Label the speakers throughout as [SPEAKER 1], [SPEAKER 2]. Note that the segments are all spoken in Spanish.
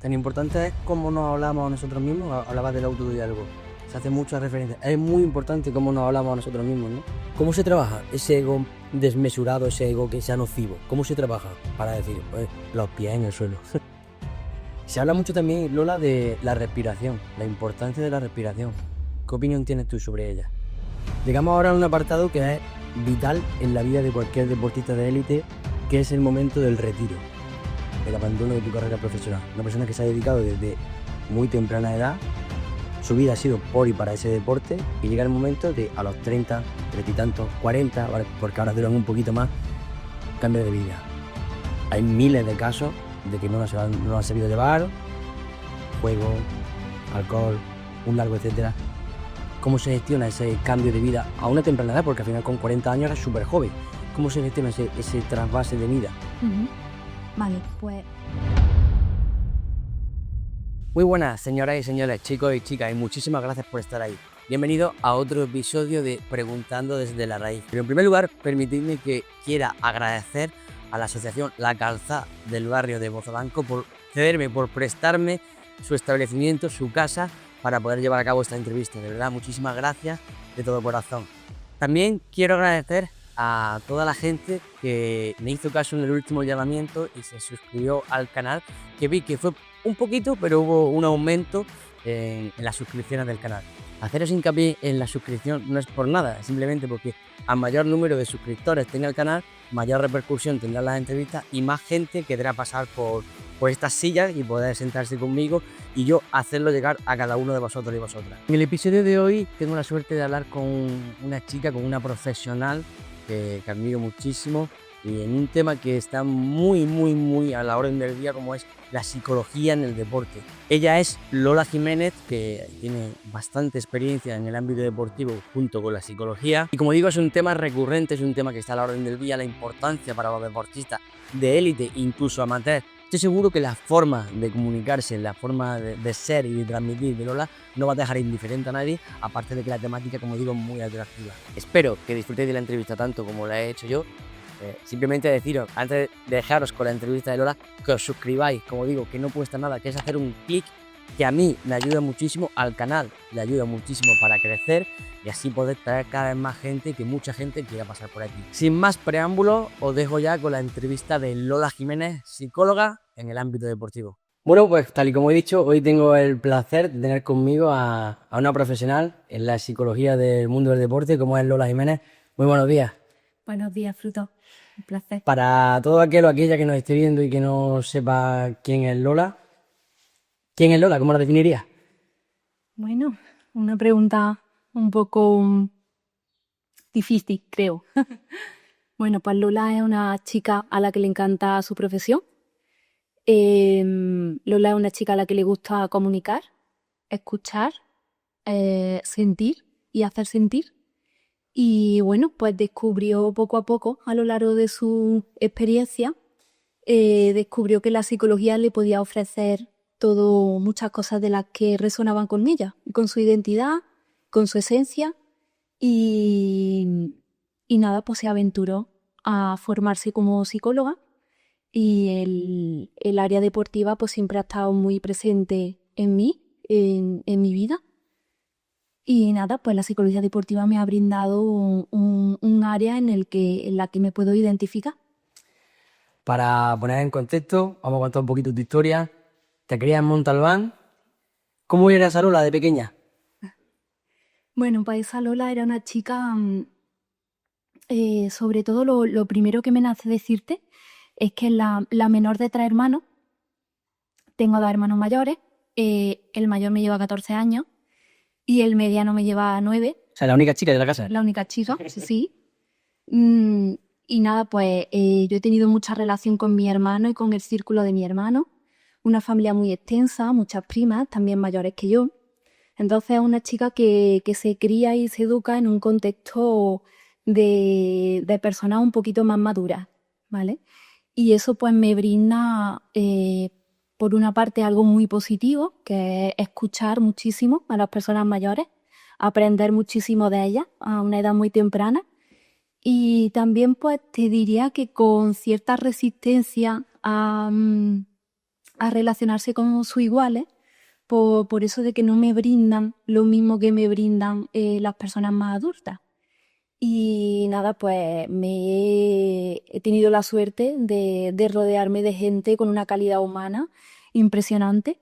[SPEAKER 1] Tan importante es cómo nos hablamos a nosotros mismos. Hablabas del autodiálogo. Se hace mucha referencia. Es muy importante cómo nos hablamos a nosotros mismos, ¿no? ¿Cómo se trabaja ese ego desmesurado, ese ego que sea nocivo? ¿Cómo se trabaja? Para decir, pues, los pies en el suelo. Se habla mucho también, Lola, de la respiración, la importancia de la respiración. ¿Qué opinión tienes tú sobre ella? Llegamos ahora a un apartado que es vital en la vida de cualquier deportista de élite, que es el momento del retiro, el abandono de tu carrera profesional. Una persona que se ha dedicado desde muy temprana edad, su vida ha sido por y para ese deporte, y llega el momento de a los 30, 30 y tantos, 40, porque ahora duran un poquito más, cambio de vida. Hay miles de casos de que no lo han sabido llevar, juego, alcohol, un largo etcétera. ¿Cómo se gestiona ese cambio de vida a una temprana edad? Porque al final con 40 años eres súper joven. ¿Cómo se gestiona ese trasvase de vida?
[SPEAKER 2] Vale, pues...
[SPEAKER 1] Muy buenas, señoras y señores, chicos y chicas, y muchísimas gracias por estar ahí. Bienvenidos a otro episodio de Preguntando desde la Raíz. Pero en primer lugar, permitidme que quiera agradecer a la asociación La Calzada del barrio de Bozabanco por cederme, por prestarme su establecimiento, su casa, para poder llevar a cabo esta entrevista. De verdad, muchísimas gracias de todo corazón. También quiero agradecer a toda la gente que me hizo caso en el último llamamiento y se suscribió al canal, que vi que fue un poquito, pero hubo un aumento en las suscripciones del canal. Haceros hincapié en la suscripción no es por nada, simplemente porque a mayor número de suscriptores tenga el canal, mayor repercusión tendrán las entrevistas y más gente querrá pasar por estas sillas y poder sentarse conmigo y yo hacerlo llegar a cada uno de vosotros y vosotras. En el episodio de hoy tengo la suerte de hablar con una chica, con una profesional que admiro muchísimo, y en un tema que está muy a la orden del día, como es la psicología en el deporte. Ella es Lola Jiménez, que tiene bastante experiencia en el ámbito deportivo junto con la psicología, y como digo, es un tema recurrente, es un tema que está a la orden del día, la importancia para los deportistas de élite, incluso amateur. Estoy seguro que la forma de comunicarse, la forma de ser y de transmitir de Lola no va a dejar indiferente a nadie, aparte de que la temática, como digo, es muy atractiva. Espero que disfrutéis de la entrevista tanto como la he hecho yo. Simplemente deciros, antes de dejaros con la entrevista de Lola, que os suscribáis, como digo, que no cuesta nada, que es hacer un clic, que a mí me ayuda muchísimo, al canal le ayuda muchísimo para crecer y así poder traer cada vez más gente y que mucha gente quiera pasar por aquí. Sin más preámbulos, os dejo ya con la entrevista de Lola Jiménez, psicóloga en el ámbito deportivo. Bueno, pues tal y como he dicho, hoy tengo el placer de tener conmigo a una profesional en la psicología del mundo del deporte, como es Lola Jiménez. Muy buenos días.
[SPEAKER 2] Buenos días, Fruto. Un placer.
[SPEAKER 1] Para todo aquel o aquella que nos esté viendo y que no sepa quién es Lola, ¿quién es Lola? ¿Cómo la definiría?
[SPEAKER 2] Bueno, una pregunta un poco difícil, creo. Bueno, pues Lola es una chica a la que le encanta su profesión. Lola es una chica a la que le gusta comunicar, escuchar, sentir y hacer sentir. Y bueno, pues descubrió poco a poco, a lo largo de su experiencia, descubrió que la psicología le podía ofrecer muchas cosas de las que resonaban con ella, con su identidad, con su esencia, y nada, pues se aventuró a formarse como psicóloga, y el área deportiva pues siempre ha estado muy presente en mí, en mi vida. Y nada, pues la psicología deportiva me ha brindado un área en la que me puedo identificar.
[SPEAKER 1] Para poner en contexto, vamos a contar un poquito tu historia. Te crías en Montalbán. ¿Cómo era esa Lola de pequeña?
[SPEAKER 2] Bueno, pues esa Lola era una chica, sobre todo lo primero que me nace decirte es que la menor de 3 hermanos. Tengo 2 hermanos mayores, el mayor me lleva 14 años y el mediano me lleva 9.
[SPEAKER 1] O sea, la única chica de la casa.
[SPEAKER 2] La única chica, sí. Y nada, pues yo he tenido mucha relación con mi hermano y con el círculo de mi hermano. Una familia muy extensa, muchas primas, también mayores que yo. Entonces es una chica que se cría y se educa en un contexto de personas un poquito más maduras, ¿vale? Y eso pues me brinda, por una parte, algo muy positivo, que es escuchar muchísimo a las personas mayores, aprender muchísimo de ellas a una edad muy temprana. Y también pues te diría que con cierta resistencia a a relacionarse con sus iguales, por eso de que no me brindan lo mismo que me brindan las personas más adultas. Y nada, pues he tenido la suerte de rodearme de gente con una calidad humana impresionante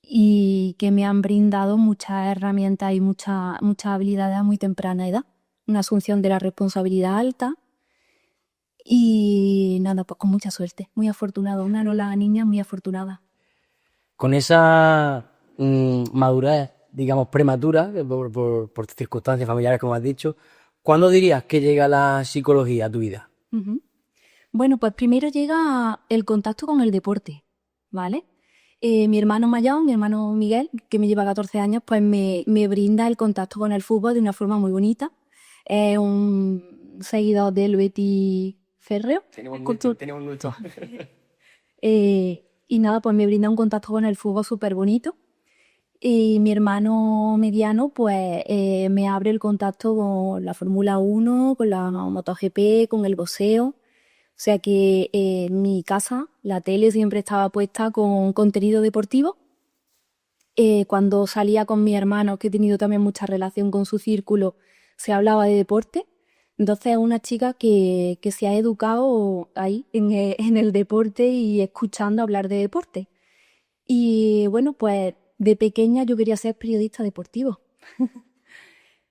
[SPEAKER 2] y que me han brindado muchas herramientas y muchas habilidades a muy temprana edad. Una asunción de la responsabilidad alta y nada, pues con mucha suerte, muy afortunada. Una Lola niña muy afortunada.
[SPEAKER 1] Con esa madurez, digamos, prematura, por circunstancias familiares, como has dicho, ¿cuándo dirías que llega la psicología a tu vida?
[SPEAKER 2] Ujú. Bueno, pues primero llega el contacto con el deporte, ¿vale? Mi hermano mayor, mi hermano Miguel, que me lleva 14 años, pues me brinda el contacto con el fútbol de una forma muy bonita. Es un seguidor del Betis férreo.
[SPEAKER 1] Tenemos mucho.
[SPEAKER 2] Y nada, pues me brinda un contacto con el fútbol súper bonito. Y mi hermano mediano, pues me abre el contacto con la Fórmula 1, con la MotoGP, con el boxeo. O sea que en mi casa la tele siempre estaba puesta con contenido deportivo. Cuando salía con mi hermano, que he tenido también mucha relación con su círculo, se hablaba de deporte. Entonces es una chica que se ha educado ahí en el deporte y escuchando hablar de deporte. Y bueno, pues de pequeña yo quería ser periodista deportivo.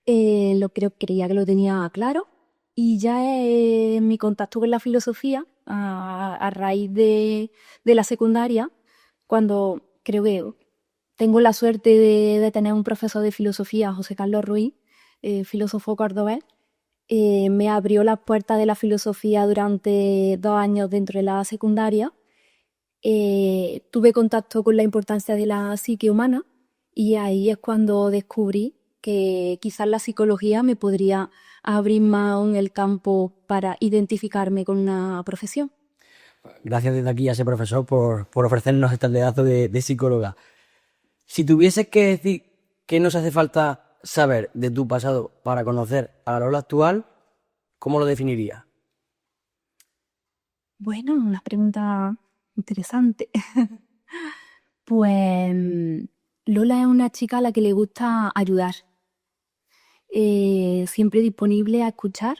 [SPEAKER 2] Creía que lo tenía claro. Y ya en mi contacto con la filosofía, a raíz de la secundaria, cuando creo que tengo la suerte de tener un profesor de filosofía, José Carlos Ruiz, filósofo cordobés, me abrió las puertas de la filosofía durante 2 años dentro de la secundaria. Tuve contacto con la importancia de la psique humana y ahí es cuando descubrí que quizás la psicología me podría abrir más en el campo para identificarme con una profesión.
[SPEAKER 1] Gracias desde aquí a ese profesor por ofrecernos este pedazo de psicóloga. Si tuvieses que decir qué nos hace falta saber de tu pasado para conocer a la Lola actual, ¿cómo lo definirías?
[SPEAKER 2] Bueno, una pregunta interesante. Pues Lola es una chica a la que le gusta ayudar, siempre disponible a escuchar,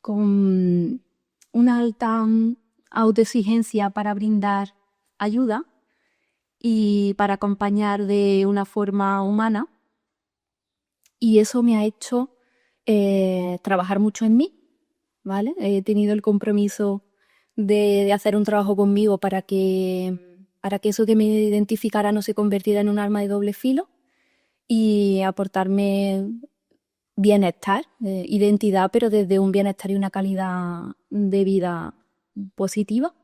[SPEAKER 2] con una alta autoexigencia para brindar ayuda y para acompañar de una forma humana. Y eso me ha hecho trabajar mucho en mí, ¿vale? He tenido el compromiso de hacer un trabajo conmigo para que eso que me identificara no se convirtiera en un arma de doble filo y aportarme bienestar, identidad, pero desde un bienestar y una calidad de vida positiva.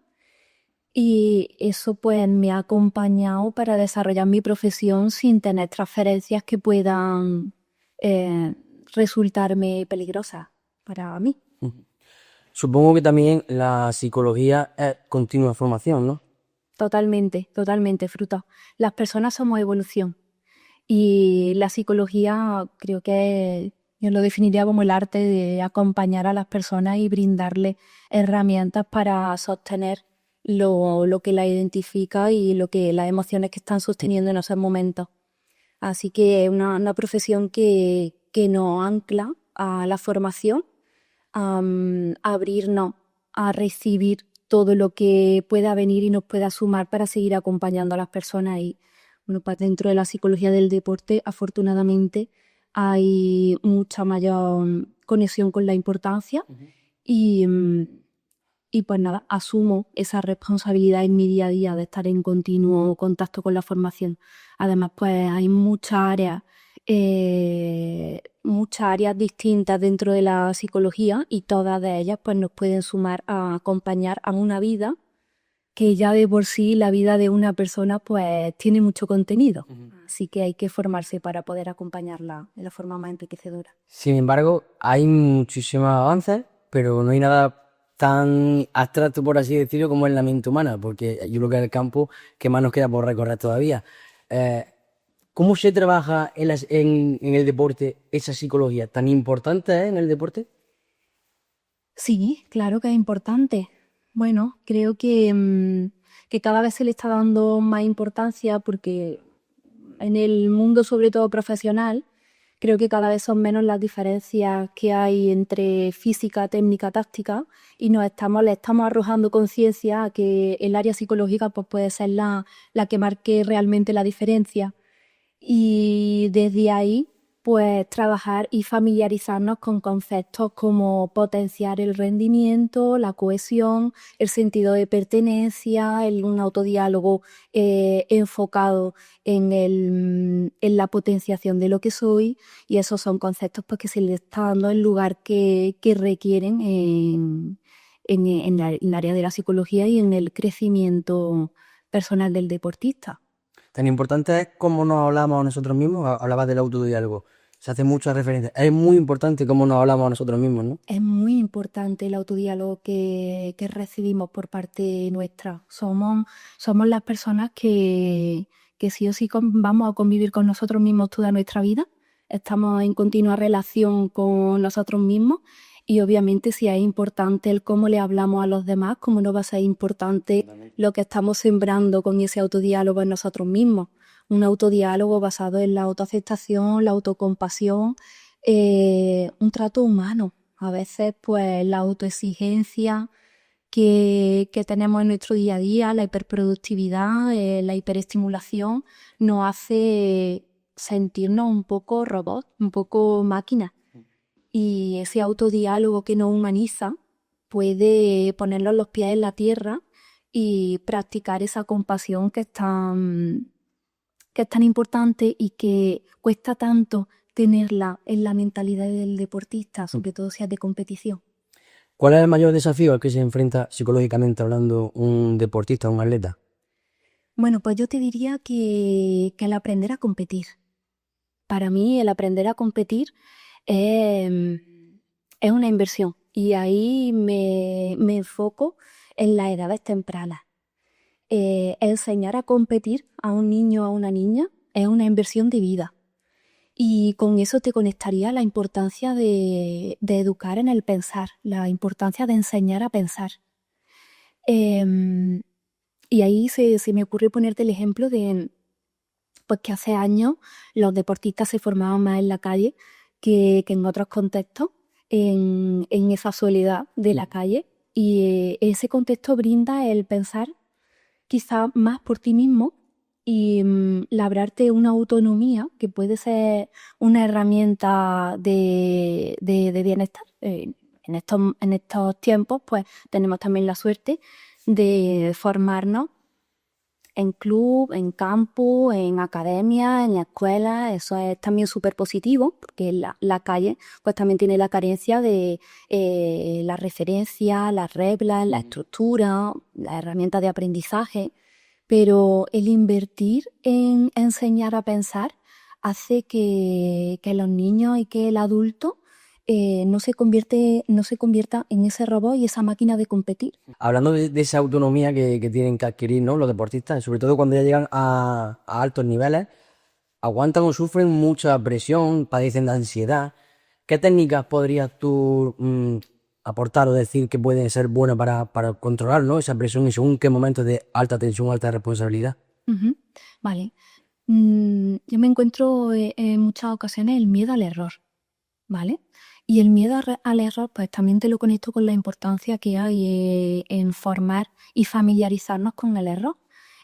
[SPEAKER 2] Y eso pues me ha acompañado para desarrollar mi profesión sin tener transferencias que puedan resultarme peligrosas para mí.
[SPEAKER 1] Supongo que también la psicología es continua formación, ¿no?
[SPEAKER 2] Totalmente, Fruta. Las personas somos evolución y la psicología creo que yo lo definiría como el arte de acompañar a las personas y brindarles herramientas para sostener lo que la identifica y las emociones que están sosteniendo en esos momentos. Así que es una profesión que nos ancla a la formación, a abrirnos a recibir todo lo que pueda venir y nos pueda sumar para seguir acompañando a las personas. Y bueno, pues dentro de la psicología del deporte, afortunadamente, hay mucha mayor conexión con la importancia y pues nada, asumo esa responsabilidad en mi día a día de estar en continuo contacto con la formación. Además, pues hay muchas áreas distintas dentro de la psicología y todas de ellas pues nos pueden sumar a acompañar a una vida que ya de por sí la vida de una persona pues tiene mucho contenido. Así que hay que formarse para poder acompañarla de la forma más enriquecedora.
[SPEAKER 1] Sin embargo, hay muchísimos avances, pero no hay nada tan abstracto, por así decirlo, como es la mente humana, porque yo creo que es el campo que más nos queda por recorrer todavía. ¿Cómo se trabaja en el deporte esa psicología? ¿Tan importante es en el deporte?
[SPEAKER 2] Sí, claro que es importante. Bueno, creo que que cada vez se le está dando más importancia porque en el mundo, sobre todo profesional, creo que cada vez son menos las diferencias que hay entre física, técnica, táctica y le estamos arrojando conciencia a que el área psicológica pues, puede ser la que marque realmente la diferencia. Y desde ahí, pues trabajar y familiarizarnos con conceptos como potenciar el rendimiento, la cohesión, el sentido de pertenencia, un autodiálogo enfocado en la potenciación de lo que soy, y esos son conceptos pues, que se le está dando el lugar que requieren en el área de la psicología y en el crecimiento personal del deportista.
[SPEAKER 1] Tan importante es cómo nos hablamos a nosotros mismos. Hablabas del autodiálogo. Se hace mucha referencia. Es muy importante cómo nos hablamos a nosotros mismos, ¿no?
[SPEAKER 2] Es muy importante el autodiálogo que recibimos por parte nuestra. Somos las personas que sí o sí vamos a convivir con nosotros mismos toda nuestra vida. Estamos en continua relación con nosotros mismos y obviamente si es importante el cómo le hablamos a los demás, cómo no va a ser importante lo que estamos sembrando con ese autodiálogo en nosotros mismos. Un autodiálogo basado en la autoaceptación, la autocompasión, un trato humano. A veces, pues, la autoexigencia que tenemos en nuestro día a día, la hiperproductividad, la hiperestimulación, nos hace sentirnos un poco robots, un poco máquinas. Y ese autodiálogo que nos humaniza puede ponernos los pies en la tierra y practicar esa compasión que es tan importante y que cuesta tanto tenerla en la mentalidad del deportista, sobre todo si es de competición.
[SPEAKER 1] ¿Cuál es el mayor desafío al que se enfrenta psicológicamente hablando un deportista, un atleta?
[SPEAKER 2] Bueno, pues yo te diría que el aprender a competir. Para mí el aprender a competir es una inversión y ahí me enfoco en las edades tempranas. Enseñar a competir a un niño o a una niña es una inversión de vida. Y con eso te conectaría la importancia de educar en el pensar, la importancia de enseñar a pensar. Y ahí se me ocurrió ponerte el ejemplo de pues que hace años los deportistas se formaban más en la calle que en otros contextos, en esa soledad de la calle. Y ese contexto brinda el pensar quizá más por ti mismo y labrarte una autonomía que puede ser una herramienta de bienestar. En estos tiempos pues tenemos también la suerte de formarnos en club, en campus, en academias, en escuelas. Eso es también súper positivo porque la calle pues también tiene la carencia de la referencia, las reglas, la estructura, las herramientas de aprendizaje. Pero el invertir en enseñar a pensar hace que los niños y que el adulto no se convierta en ese robot y esa máquina de competir.
[SPEAKER 1] Hablando de esa autonomía que tienen que adquirir, ¿no?, los deportistas, sobre todo cuando ya llegan a altos niveles, aguantan o sufren mucha presión, padecen de ansiedad. ¿Qué técnicas podrías tú aportar o decir que pueden ser buenas para controlar, ¿no?, esa presión y según qué momentos de alta tensión, alta responsabilidad?
[SPEAKER 2] Uh-huh. Vale. Yo me encuentro en muchas ocasiones el miedo al error, ¿vale? Y el miedo al error, pues también te lo conecto con la importancia que hay en formar y familiarizarnos con el error.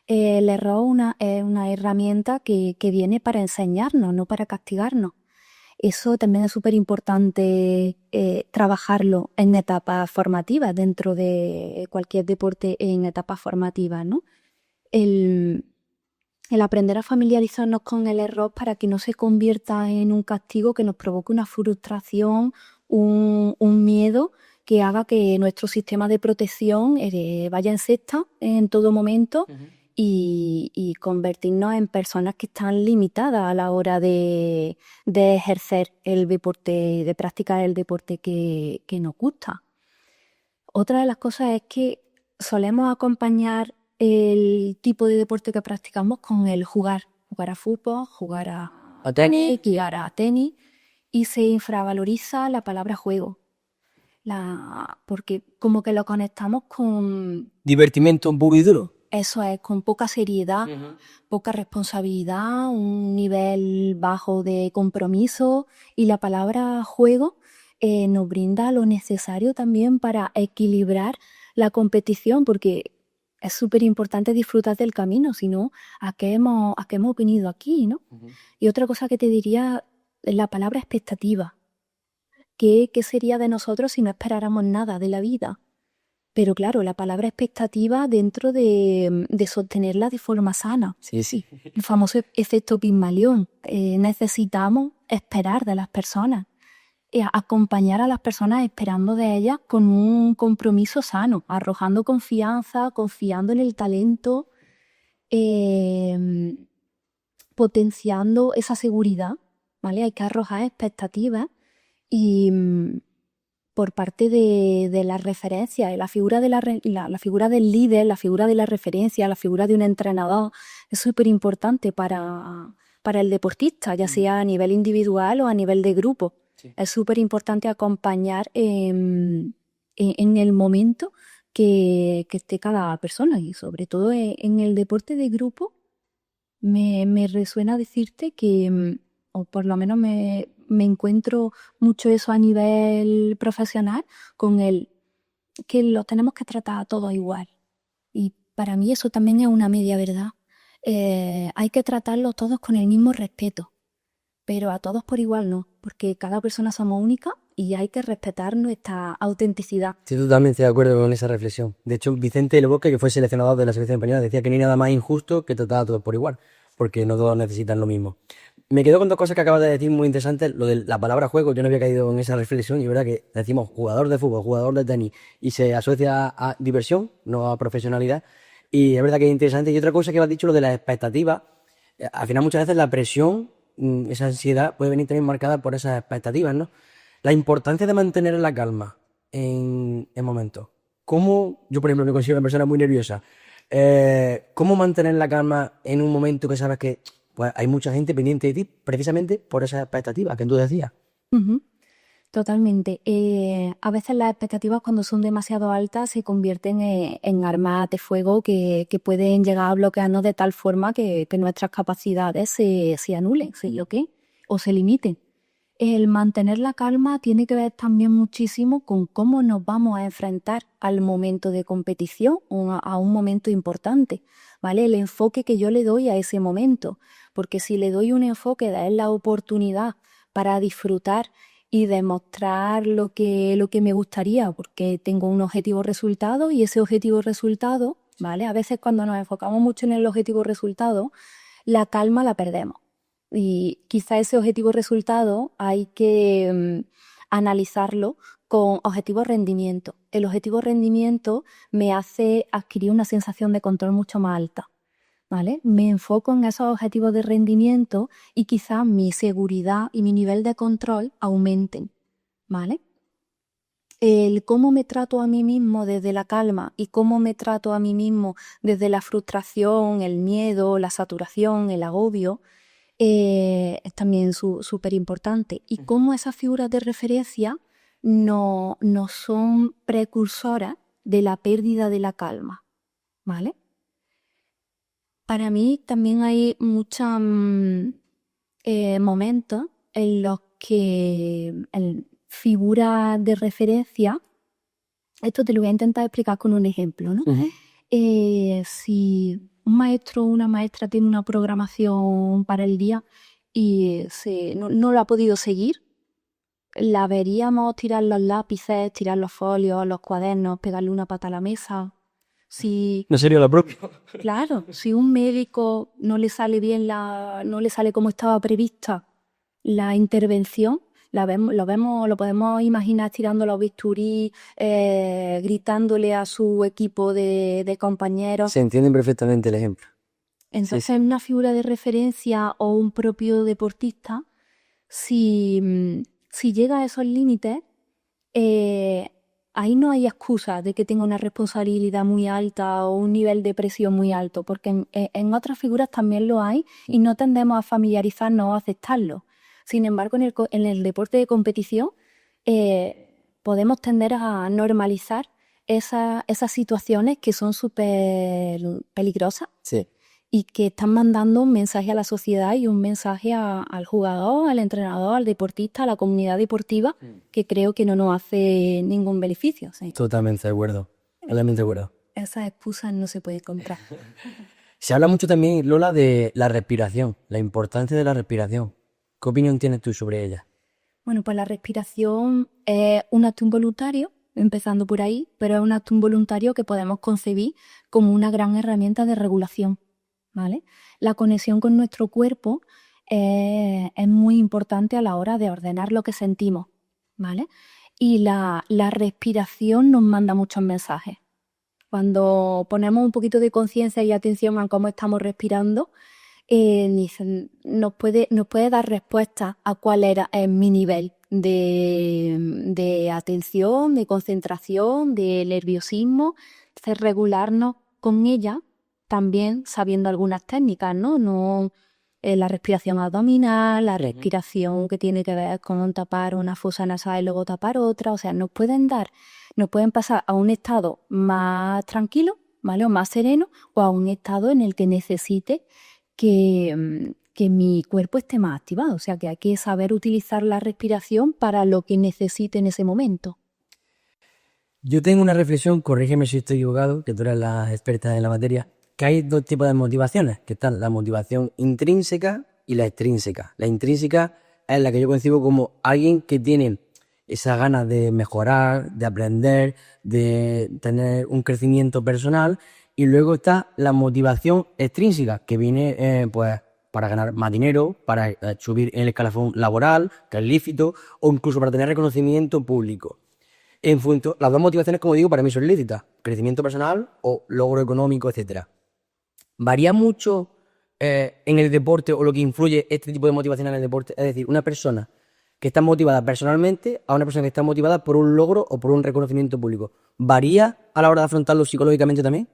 [SPEAKER 2] El error es una herramienta que viene para enseñarnos, no para castigarnos. Eso también es súper importante trabajarlo en etapas formativas, dentro de cualquier deporte en etapas formativas, ¿no? El aprender a familiarizarnos con el error para que no se convierta en un castigo que nos provoque una frustración, un miedo que haga que nuestro sistema de protección vaya en cesta en todo momento. Uh-huh. Y convertirnos en personas que están limitadas a la hora de ejercer el deporte, de practicar el deporte que nos gusta. Otra de las cosas es que solemos acompañar el tipo de deporte que practicamos con el jugar a fútbol, jugar a tenis, jugar a tenis, y se infravaloriza la palabra juego. Porque como que lo conectamos con
[SPEAKER 1] divertimento puro y duro.
[SPEAKER 2] eso es, con poca seriedad, poca responsabilidad, un nivel bajo de compromiso, y la palabra juego nos brinda lo necesario también para equilibrar la competición, porque es súper importante disfrutar del camino, si no, ¿a qué hemos venido aquí, no? Y otra cosa que te diría es la palabra expectativa. ¿Qué sería de nosotros si no esperáramos nada de la vida? Pero claro, la palabra expectativa dentro de sostenerla de forma sana.
[SPEAKER 1] Sí.
[SPEAKER 2] El famoso efecto Pigmalión. Necesitamos esperar de las personas, acompañar a las personas esperando de ellas con un compromiso sano, arrojando confianza, confiando en el talento, potenciando esa seguridad, ¿vale? Hay que arrojar expectativas y por parte de la referencia, la figura, la figura del líder, la figura de la referencia, la figura de un entrenador, es súper importante para el deportista, ya sea a nivel individual o a nivel de grupo. Sí. Es súper importante acompañar en el momento que esté cada persona, y sobre todo en el deporte de grupo me resuena decirte que, o por lo menos me encuentro mucho eso a nivel profesional, con que los tenemos que tratar a todos igual. Y para mí eso también es una media verdad. Hay que tratarlos todos con el mismo respeto, pero a todos por igual no, porque cada persona somos únicas y hay que respetar nuestra autenticidad.
[SPEAKER 1] Estoy totalmente de acuerdo con esa reflexión. De hecho, Vicente Del Bosque, que fue seleccionador de la selección española, decía que no hay nada más injusto que tratar a todos por igual, porque no todos necesitan lo mismo. Me quedo con dos cosas que acabas de decir muy interesantes. Lo de la palabra juego, yo no había caído en esa reflexión, y es verdad que decimos jugador de fútbol, jugador de tenis, y se asocia a diversión, no a profesionalidad, y es verdad que es interesante. Y otra cosa que has dicho, lo de las expectativas, al final muchas veces la presión, esa ansiedad puede venir también marcada por esas expectativas, ¿no? La importancia de mantener la calma en momentos. ¿Cómo, yo por ejemplo me considero una persona muy nerviosa, cómo mantener la calma en un momento que sabes que pues hay mucha gente pendiente de ti precisamente por esas expectativas que tú decías?
[SPEAKER 2] Totalmente. A veces las expectativas, cuando son demasiado altas, se convierten en armas de fuego que pueden llegar a bloquearnos de tal forma que nuestras capacidades se anulen, ¿sí? ¿O qué? O se limiten. El mantener la calma tiene que ver también muchísimo con cómo nos vamos a enfrentar al momento de competición o a un momento importante, ¿vale? El enfoque que yo le doy a ese momento, porque si le doy un enfoque de la oportunidad para disfrutar y demostrar lo que me gustaría, porque tengo un objetivo resultado, y ese objetivo resultado, ¿vale? A veces cuando nos enfocamos mucho en el objetivo resultado, la calma la perdemos. Y quizá ese objetivo resultado hay que analizarlo con objetivo rendimiento. El objetivo rendimiento me hace adquirir una sensación de control mucho más alta, ¿vale? Me enfoco en esos objetivos de rendimiento y quizá mi seguridad y mi nivel de control aumenten, ¿vale? El cómo me trato a mí mismo desde la calma y cómo me trato a mí mismo desde la frustración, el miedo, la saturación, el agobio, es también súper importante. Y cómo esas figuras de referencia no son precursoras de la pérdida de la calma, ¿vale? Para mí también hay muchos momentos en los que figuras de referencia, esto te lo voy a intentar explicar con un ejemplo, ¿no? Si un maestro o una maestra tiene una programación para el día y no lo ha podido seguir, la veríamos tirar los lápices, tirar los folios, los cuadernos, pegarle una pata a la mesa.
[SPEAKER 1] ¿No sería lo propio?
[SPEAKER 2] Claro, si un médico no le sale bien, no le sale como estaba prevista la intervención, lo podemos imaginar tirando los bisturí, gritándole a su equipo de compañeros.
[SPEAKER 1] Se entiende perfectamente el ejemplo.
[SPEAKER 2] Entonces, sí. Una figura de referencia o un propio deportista, si llega a esos límites, ahí no hay excusa de que tenga una responsabilidad muy alta o un nivel de presión muy alto, porque en otras figuras también lo hay y no tendemos a familiarizarnos o a aceptarlo. Sin embargo, en el deporte de competición podemos tender a normalizar esas situaciones que son súper peligrosas
[SPEAKER 1] Sí.
[SPEAKER 2] y que están mandando un mensaje a la sociedad y un mensaje al jugador, al entrenador, al deportista, a la comunidad deportiva, que creo que no nos hace ningún beneficio. Sí.
[SPEAKER 1] Totalmente de acuerdo. Totalmente de acuerdo.
[SPEAKER 2] Esas excusas no se pueden comprar.
[SPEAKER 1] Se habla mucho también, Lola, de la respiración, la importancia de la respiración. ¿Qué opinión tienes tú sobre ella?
[SPEAKER 2] Bueno, pues la respiración es un acto involuntario, empezando por ahí, pero es un acto involuntario que podemos concebir como una gran herramienta de regulación, ¿vale? La conexión con nuestro cuerpo es muy importante a la hora de ordenar lo que sentimos, ¿vale? Y la respiración nos manda muchos mensajes. Cuando ponemos un poquito de conciencia y atención a cómo estamos respirando, nos puede dar respuesta a cuál es mi nivel de atención, de concentración, de nerviosismo, hacer regularnos con ella, también sabiendo algunas técnicas, ¿no? La respiración abdominal, la respiración que tiene que ver con tapar una fosa nasal y luego tapar otra, o sea, nos pueden pasar a un estado más tranquilo, ¿vale? O más sereno, o a un estado en el que necesite que mi cuerpo esté más activado. O sea, que hay que saber utilizar la respiración para lo que necesite en ese momento.
[SPEAKER 1] Yo tengo una reflexión, corrígeme si estoy equivocado, que tú eres la experta en la materia, que hay dos tipos de motivaciones, que están la motivación intrínseca y la extrínseca. La intrínseca es la que yo concibo como alguien que tiene esas ganas de mejorar, de aprender, de tener un crecimiento personal, y luego está la motivación extrínseca, que viene pues para ganar más dinero, para subir en el escalafón laboral, que es lícito, o incluso para tener reconocimiento público. Las dos motivaciones, como digo, para mí son lícitas: crecimiento personal o logro económico, etcétera. ¿Varía mucho en el deporte o lo que influye este tipo de motivación en el deporte? Es decir, una persona que está motivada personalmente a una persona que está motivada por un logro o por un reconocimiento público. ¿Varía a la hora de afrontarlo psicológicamente también?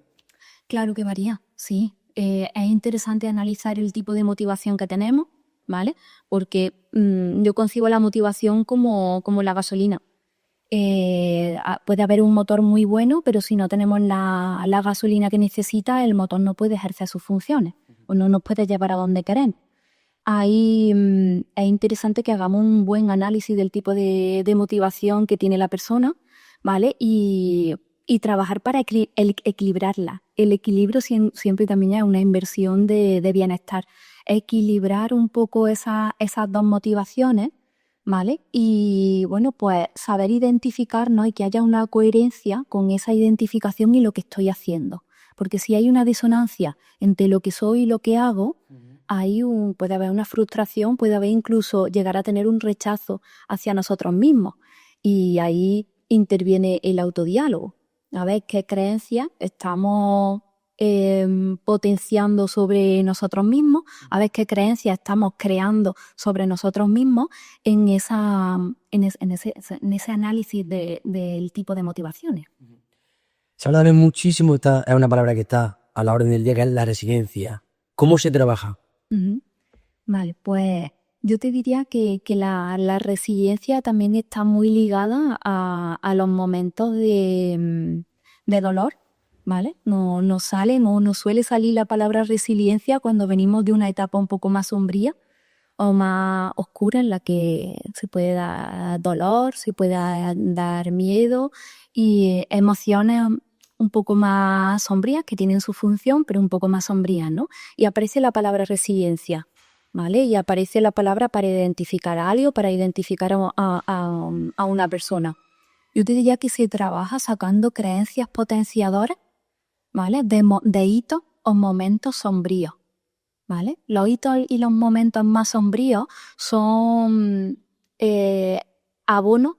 [SPEAKER 2] Claro que varía, sí. Es interesante analizar el tipo de motivación que tenemos, ¿vale? Porque yo concibo la motivación como la gasolina. Puede haber un motor muy bueno, pero si no tenemos la gasolina que necesita, el motor no puede ejercer sus funciones o no nos puede llevar a donde queremos. Ahí es interesante que hagamos un buen análisis del tipo de motivación que tiene la persona, ¿vale? Y trabajar para equilibrarla. El equilibrio siempre también es una inversión de bienestar. Equilibrar un poco esas dos motivaciones, ¿vale? Y bueno, pues saber identificarnos y que haya una coherencia con esa identificación y lo que estoy haciendo. Porque si hay una disonancia entre lo que soy y lo que hago, puede haber una frustración, puede haber incluso llegar a tener un rechazo hacia nosotros mismos. Y ahí interviene el autodiálogo. A ver qué creencias estamos potenciando sobre nosotros mismos, a ver qué creencias estamos creando sobre nosotros mismos en ese análisis del tipo de motivaciones.
[SPEAKER 1] Se habla también muchísimo, es una palabra que está a la orden del día, que es la resiliencia. ¿Cómo se trabaja?
[SPEAKER 2] Vale, pues yo te diría que la resiliencia también está muy ligada a los momentos de dolor, ¿vale? No suele salir la palabra resiliencia cuando venimos de una etapa un poco más sombría o más oscura, en la que se puede dar dolor, se puede dar miedo y emociones un poco más sombrías, que tienen su función, pero un poco más sombrías, ¿no? Y aparece la palabra resiliencia, ¿vale? Y aparece la palabra para identificar a algo, para identificar a una persona. Yo te diría que se trabaja sacando creencias potenciadoras, ¿vale? De hitos o momentos sombríos, ¿vale? Los hitos y los momentos más sombríos son abonos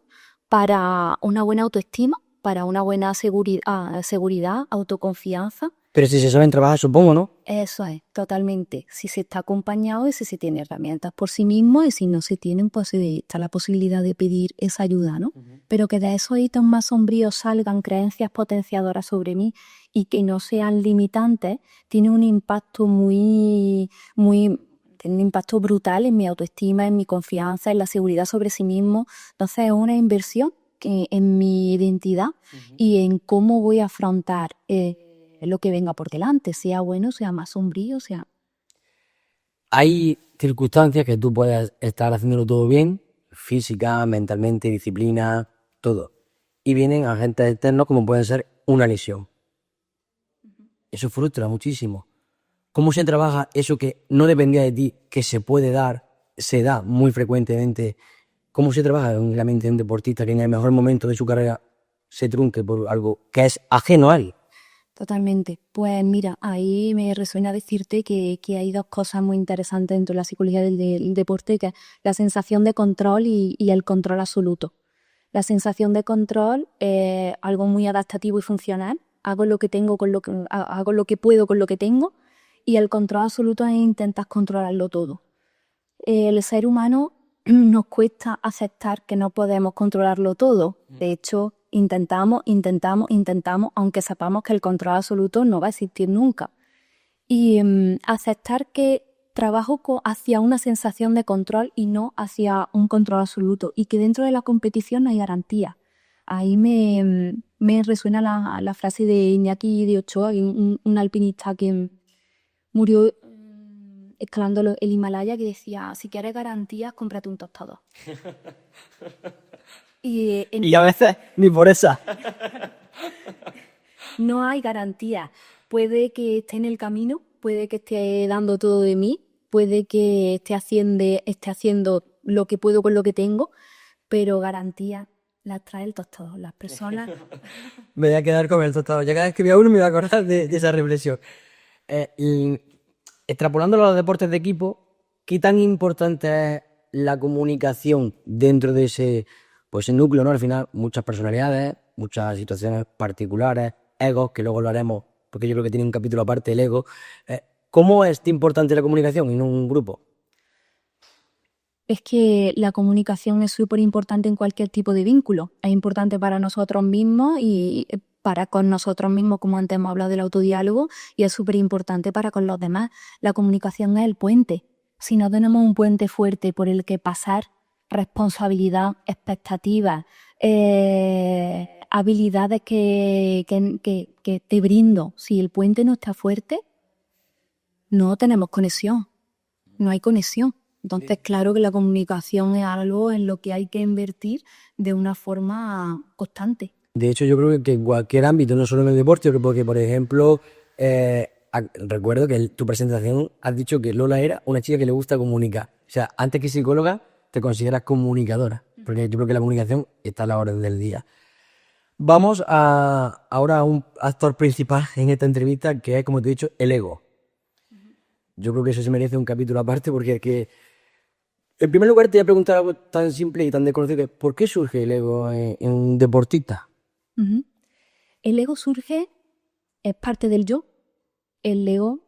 [SPEAKER 2] para una buena autoestima, para una buena seguridad, autoconfianza.
[SPEAKER 1] Pero si se saben trabajar, supongo, ¿no?
[SPEAKER 2] Eso es, totalmente. Si se está acompañado y si se tiene herramientas por sí mismo, y si no se tienen, pues está la posibilidad de pedir esa ayuda, ¿no? Pero que de esos hitos más sombríos salgan creencias potenciadoras sobre mí y que no sean limitantes, tiene un impacto tiene un impacto brutal en mi autoestima, en mi confianza, en la seguridad sobre sí mismo. Entonces es una inversión en mi identidad y en cómo voy a afrontar lo que venga por delante, sea bueno, sea más sombrío, sea...
[SPEAKER 1] Hay circunstancias que tú puedes estar haciéndolo todo bien, física, mentalmente, disciplina, todo. Y vienen agentes externos como pueden ser una lesión. Eso frustra muchísimo. ¿Cómo se trabaja eso que no dependía de ti, que se puede dar, se da muy frecuentemente? ¿Cómo se trabaja en la mente de un deportista que en el mejor momento de su carrera se trunque por algo que es ajeno a él?
[SPEAKER 2] Totalmente. Pues mira, ahí me resuena decirte que hay dos cosas muy interesantes dentro de la psicología del deporte, que es la sensación de control y el control absoluto. La sensación de control es algo muy adaptativo y funcional. Hago lo que tengo hago lo que puedo con lo que tengo, y el control absoluto es intentar controlarlo todo. El ser humano nos cuesta aceptar que no podemos controlarlo todo. De hecho, intentamos, aunque sepamos que el control absoluto no va a existir nunca. Y aceptar que trabajo hacia una sensación de control y no hacia un control absoluto, y que dentro de la competición no hay garantía. Ahí me resuena la frase de Iñaki de Ochoa, un alpinista que murió escalando el Himalaya, que decía: si quieres garantías, cómprate un tostador.
[SPEAKER 1] Y a veces ni por esa.
[SPEAKER 2] No hay garantía. Puede que esté en el camino, puede que esté dando todo de mí, puede que esté haciendo lo que puedo con lo que tengo, pero garantía las trae el tostador. Las personas...
[SPEAKER 1] Me voy a quedar con el tostado. Ya cada vez que vea uno me voy a acordar de esa reflexión. Y extrapolándolo a los deportes de equipo, ¿qué tan importante es la comunicación dentro de ese núcleo, ¿no? Al final, muchas personalidades, muchas situaciones particulares, egos, que luego lo haremos, porque yo creo que tiene un capítulo aparte, el ego. ¿Cómo es importante la comunicación en un grupo?
[SPEAKER 2] Es que la comunicación es súper importante en cualquier tipo de vínculo. Es importante para nosotros mismos y para con nosotros mismos, como antes hemos hablado del autodiálogo, y es súper importante para con los demás. La comunicación es el puente. Si no tenemos un puente fuerte por el que pasar responsabilidad, expectativas, habilidades que te brindo, si el puente no está fuerte, no tenemos conexión, no hay conexión. Entonces, claro que la comunicación es algo en lo que hay que invertir de una forma constante.
[SPEAKER 1] De hecho, yo creo que en cualquier ámbito, no solo en el deporte, porque, por ejemplo, recuerdo que en tu presentación has dicho que Lola era una chica que le gusta comunicar. O sea, antes que psicóloga, te consideras comunicadora, porque yo creo que la comunicación está a la orden del día. Vamos ahora a un actor principal en esta entrevista, que es, como te he dicho, el ego. Yo creo que eso se merece un capítulo aparte, porque es que, en primer lugar, te voy a preguntar algo tan simple y tan desconocido que ¿por qué surge el ego en un deportista?
[SPEAKER 2] Uh-huh. El ego surge, es parte del yo. El ego,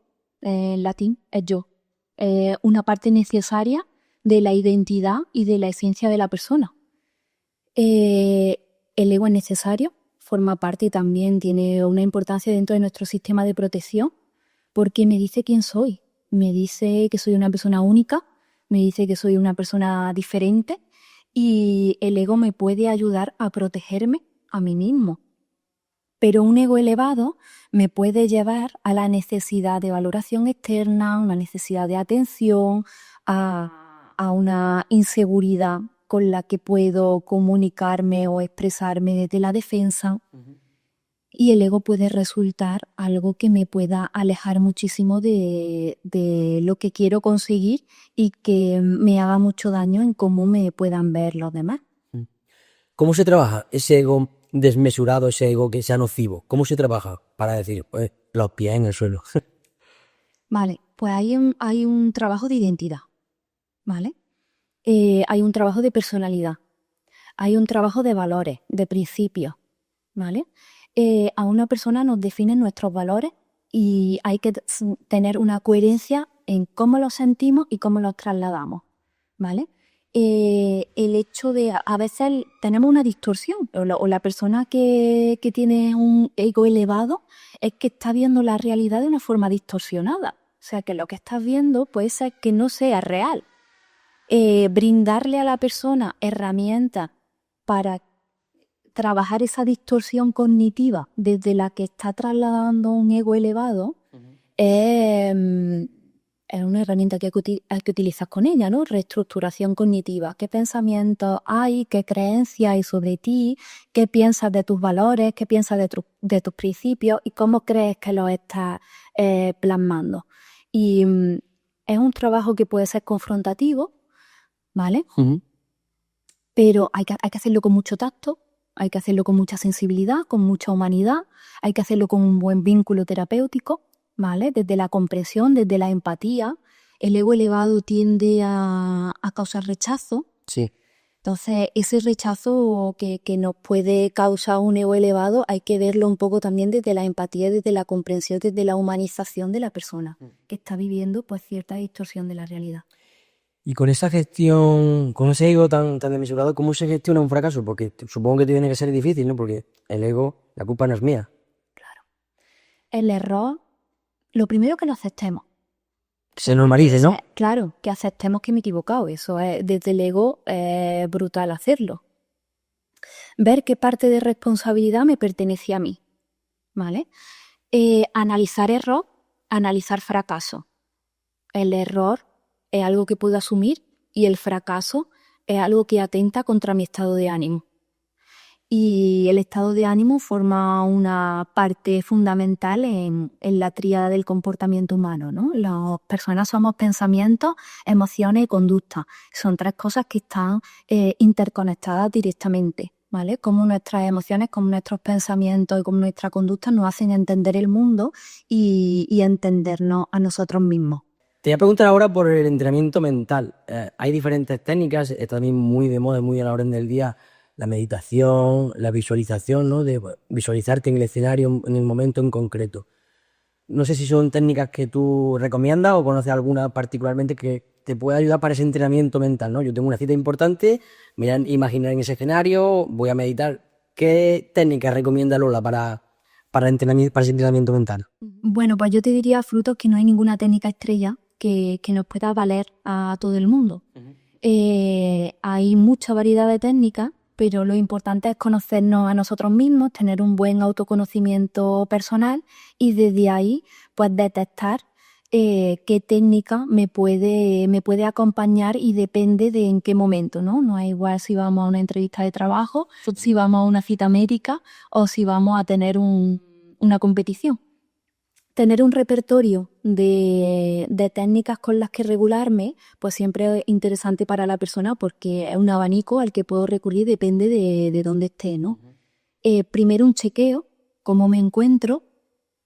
[SPEAKER 2] en latín, es yo. Una parte necesaria de la identidad y de la esencia de la persona. El ego es necesario, forma parte y también tiene una importancia dentro de nuestro sistema de protección, porque me dice quién soy. Me dice que soy una persona única, me dice que soy una persona diferente, y el ego me puede ayudar a protegerme a mí mismo. Pero un ego elevado me puede llevar a la necesidad de valoración externa, una necesidad de atención, a una inseguridad con la que puedo comunicarme o expresarme desde la defensa. Y el ego puede resultar algo que me pueda alejar muchísimo de lo que quiero conseguir y que me haga mucho daño en cómo me puedan ver los demás.
[SPEAKER 1] ¿Cómo se trabaja ese ego desmesurado, ese ego que sea nocivo? ¿Cómo se trabaja para decir, pues, los pies en el suelo?
[SPEAKER 2] Vale, pues hay un trabajo de identidad, ¿vale? Hay un trabajo de personalidad, hay un trabajo de valores, de principios, ¿vale? A una persona nos definen nuestros valores y hay que tener una coherencia en cómo los sentimos y cómo los trasladamos, ¿vale? El hecho de, a veces tenemos una distorsión, o la persona que tiene un ego elevado es que está viendo la realidad de una forma distorsionada. O sea, que lo que estás viendo puede ser que no sea real. Brindarle a la persona herramientas para trabajar esa distorsión cognitiva desde la que está trasladando un ego elevado es una herramienta que hay que utilizar con ella, ¿no? Reestructuración cognitiva. ¿Qué pensamientos hay? ¿Qué creencias hay sobre ti? ¿Qué piensas de tus valores? ¿Qué piensas de tus principios? ¿Y cómo crees que los estás plasmando? Y es un trabajo que puede ser confrontativo, ¿vale? Pero hay que hacerlo con mucho tacto, hay que hacerlo con mucha sensibilidad, con mucha humanidad, hay que hacerlo con un buen vínculo terapéutico, ¿vale? Desde la comprensión, desde la empatía. El ego elevado tiende a causar rechazo.
[SPEAKER 1] Sí.
[SPEAKER 2] Entonces, ese rechazo que nos puede causar un ego elevado hay que verlo un poco también desde la empatía, desde la comprensión, desde la humanización de la persona que está viviendo pues cierta distorsión de la realidad.
[SPEAKER 1] Y con esa gestión, con ese ego tan desmesurado, ¿cómo se gestiona un fracaso? Porque supongo que tiene que ser difícil, ¿no? Porque el ego, la culpa no es mía.
[SPEAKER 2] Claro. El error, lo primero que lo aceptemos.
[SPEAKER 1] Se normalice, ¿no?
[SPEAKER 2] Claro, que aceptemos que me he equivocado. Eso es, desde el ego es brutal hacerlo. Ver qué parte de responsabilidad me pertenece a mí, ¿vale? Analizar error, analizar fracaso. El error es algo que puedo asumir y el fracaso es algo que atenta contra mi estado de ánimo. Y el estado de ánimo forma una parte fundamental en la tríada del comportamiento humano, ¿no? Las personas somos pensamientos, emociones y conductas. Son 3 cosas que están interconectadas directamente, ¿vale? Como nuestras emociones, como nuestros pensamientos y como nuestra conducta nos hacen entender el mundo y entendernos a nosotros mismos.
[SPEAKER 1] Te voy a preguntar ahora por el entrenamiento mental. Hay diferentes técnicas, está también muy de moda, muy a la orden del día, la meditación, la visualización, ¿no? De visualizarte en el escenario, en el momento en concreto. No sé si son técnicas que tú recomiendas o conoces alguna particularmente que te pueda ayudar para ese entrenamiento mental, ¿no? Yo tengo una cita importante, me voy a imaginar en ese escenario, voy a meditar. ¿Qué técnicas recomienda Lola para ese entrenamiento mental?
[SPEAKER 2] Bueno, pues yo te diría, Frutos, que no hay ninguna técnica estrella que nos pueda valer a todo el mundo. Hay mucha variedad de técnicas, pero lo importante es conocernos a nosotros mismos, tener un buen autoconocimiento personal y desde ahí pues detectar qué técnica me puede acompañar y depende de en qué momento, ¿no? No es igual si vamos a una entrevista de trabajo, si vamos a una cita médica o si vamos a tener una competición. Tener un repertorio de técnicas con las que regularme, pues siempre es interesante para la persona porque es un abanico al que puedo recurrir, depende de dónde esté, ¿no? Primero un chequeo, cómo me encuentro,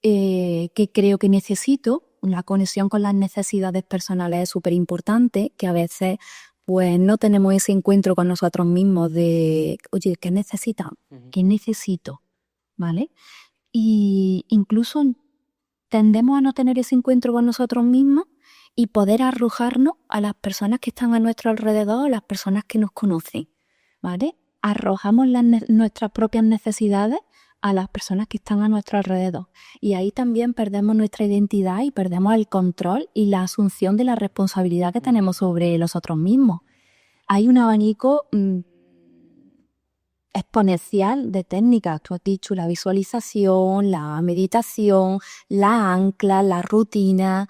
[SPEAKER 2] qué creo que necesito. La conexión con las necesidades personales es súper importante, que a veces pues no tenemos ese encuentro con nosotros mismos de, oye, ¿qué necesitamos? ¿Qué necesito? ¿Vale? Y incluso tendemos a no tener ese encuentro con nosotros mismos y poder arrojarnos a las personas que están a nuestro alrededor, a las personas que nos conocen, ¿vale? Arrojamos nuestras propias necesidades a las personas que están a nuestro alrededor. Y ahí también perdemos nuestra identidad y perdemos el control y la asunción de la responsabilidad que tenemos sobre nosotros mismos. Hay un abanico exponencial de técnicas. Tú has dicho la visualización, la meditación, la ancla, la rutina,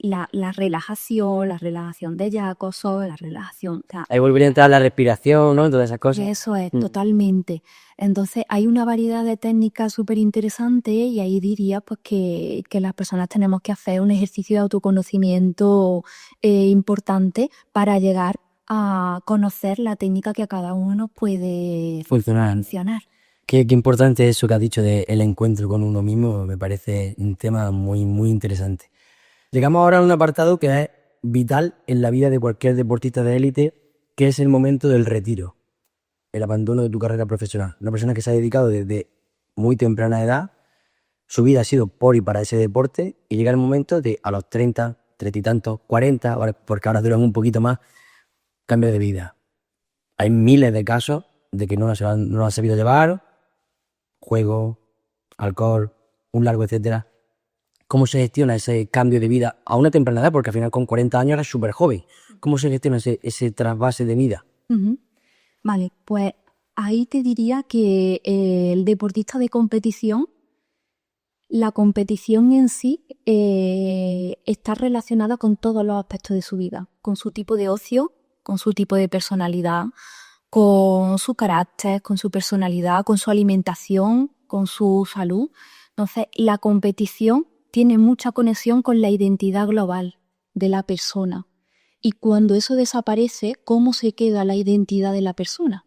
[SPEAKER 2] la relajación de Jacobson, la relajación.
[SPEAKER 1] Ahí volvería a entrar la respiración, ¿no? Todas esas cosas.
[SPEAKER 2] Eso es, totalmente. Entonces hay una variedad de técnicas súper interesantes y ahí diría pues que las personas tenemos que hacer un ejercicio de autoconocimiento importante para llegar a conocer la técnica que a cada uno nos puede funcionar.
[SPEAKER 1] Qué importante es eso que has dicho del encuentro con uno mismo, me parece un tema muy, muy interesante. Llegamos ahora a un apartado que es vital en la vida de cualquier deportista de élite, que es el momento del retiro, el abandono de tu carrera profesional. Una persona que se ha dedicado desde muy temprana edad, su vida ha sido por y para ese deporte, y llega el momento de a los 30, 30 y tantos, 40, porque ahora duran un poquito más, cambio de vida. Hay miles de casos de que no lo han sabido llevar, juego, alcohol, un largo etcétera. ¿Cómo se gestiona ese cambio de vida a una temprana edad? Porque al final con 40 años eres súper joven. ¿Cómo se gestiona ese trasvase de vida?
[SPEAKER 2] Vale, pues ahí te diría que el deportista de competición, la competición en sí está relacionada con todos los aspectos de su vida, con su tipo de ocio, con su tipo de personalidad, con su carácter, con su personalidad, con su alimentación, con su salud. Entonces, la competición tiene mucha conexión con la identidad global de la persona. Y cuando eso desaparece, ¿cómo se queda la identidad de la persona?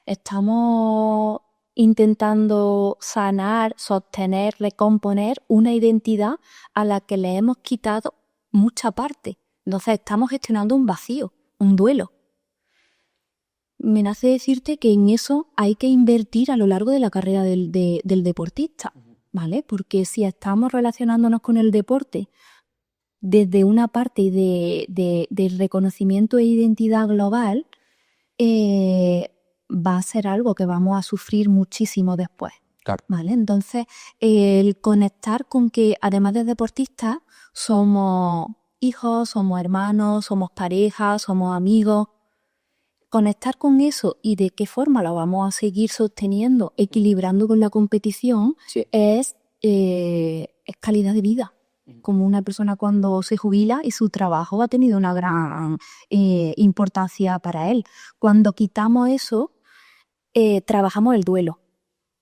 [SPEAKER 2] Estamos intentando sanar, sostener, recomponer una identidad a la que le hemos quitado mucha parte. Entonces estamos gestionando un vacío, un duelo. Me nace decirte que en eso hay que invertir a lo largo de la carrera del deportista, ¿vale? Porque si estamos relacionándonos con el deporte desde una parte de reconocimiento e identidad global, va a ser algo que vamos a sufrir muchísimo después.
[SPEAKER 1] Claro.
[SPEAKER 2] ¿Vale? Entonces, el conectar con que además de deportistas, somos hijos, somos hermanos, somos parejas, somos amigos. Conectar con eso y de qué forma lo vamos a seguir sosteniendo, equilibrando con la competición,
[SPEAKER 1] Sí.
[SPEAKER 2] es calidad de vida. Como una persona cuando se jubila y su trabajo ha tenido una gran importancia para él. Cuando quitamos eso, trabajamos el duelo,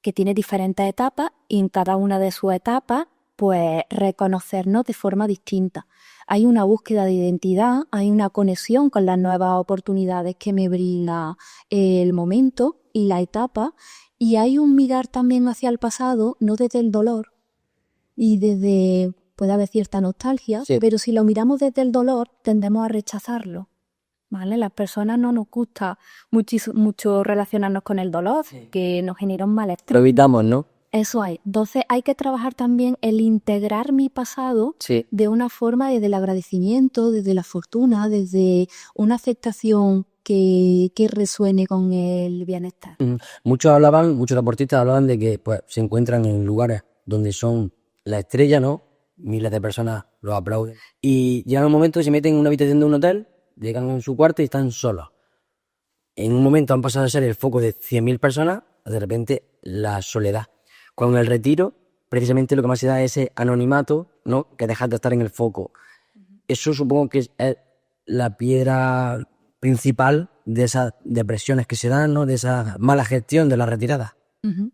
[SPEAKER 2] que tiene diferentes etapas y en cada una de sus etapas, pues reconocernos de forma distinta. Hay una búsqueda de identidad, hay una conexión con las nuevas oportunidades que me brinda el momento y la etapa, y hay un mirar también hacia el pasado, no desde el dolor y desde, puede haber cierta nostalgia,
[SPEAKER 1] Sí.
[SPEAKER 2] pero si lo miramos desde el dolor, tendemos a rechazarlo. ¿Vale? Las personas no nos gusta mucho relacionarnos con el dolor, que nos genera un malestar.
[SPEAKER 1] Lo evitamos, ¿no?
[SPEAKER 2] Eso hay. Entonces hay que trabajar también el integrar mi pasado
[SPEAKER 1] Sí.
[SPEAKER 2] de una forma desde el agradecimiento, desde la fortuna, desde una aceptación que resuene con el bienestar.
[SPEAKER 1] Muchos deportistas hablaban de que pues, se encuentran en lugares donde son la estrella, ¿no? Miles de personas los aplauden. Y llegan un momento que se meten en una habitación de un hotel, llegan en su cuarto y están solos. En un momento han pasado a ser el foco de 100.000 personas, de repente la soledad. Con el retiro, precisamente lo que más se da es ese anonimato, ¿no? Que dejas de estar en el foco. Eso supongo que es la piedra principal de esas depresiones que se dan, ¿no? De esa mala gestión de la retirada.
[SPEAKER 2] Ujú.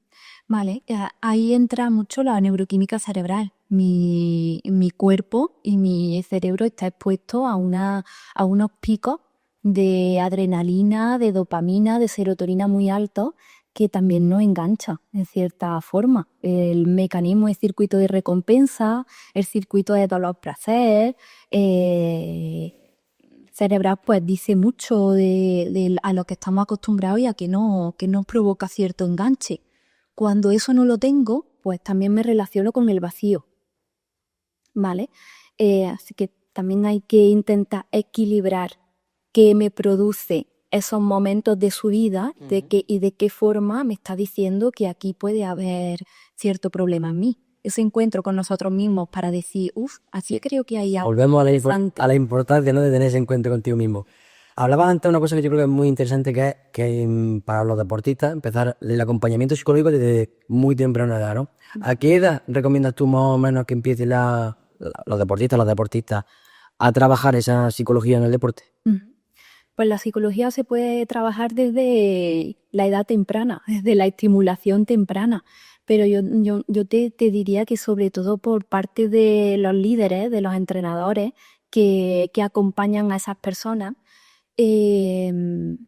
[SPEAKER 2] Vale, ahí entra mucho la neuroquímica cerebral. Mi cuerpo y mi cerebro está expuesto a unos picos de adrenalina, de dopamina, de serotonina muy altos que también nos engancha en cierta forma. El mecanismo es circuito de recompensa, el circuito de dolor-placer, cerebral pues dice mucho a lo que estamos acostumbrados y a que nos provoca cierto enganche. Cuando eso no lo tengo, pues también me relaciono con el vacío, ¿vale? Así que también hay que intentar equilibrar qué me produce esos momentos de su vida y de qué forma me está diciendo que aquí puede haber cierto problema en mí. Ese encuentro con nosotros mismos para decir, así creo que hay algo.
[SPEAKER 1] Volvemos a
[SPEAKER 2] interesante.
[SPEAKER 1] la importancia, ¿no? De tener ese encuentro contigo mismo. Hablabas antes de una cosa que yo creo que es muy interesante, que es que para los deportistas empezar el acompañamiento psicológico desde muy temprana edad, ¿no? ¿A qué edad recomiendas tú más o menos que empiecen los deportistas a trabajar esa psicología en el deporte?
[SPEAKER 2] Pues la psicología se puede trabajar desde la edad temprana, desde la estimulación temprana. Pero yo te diría que sobre todo por parte de los líderes, de los entrenadores que acompañan a esas personas, deben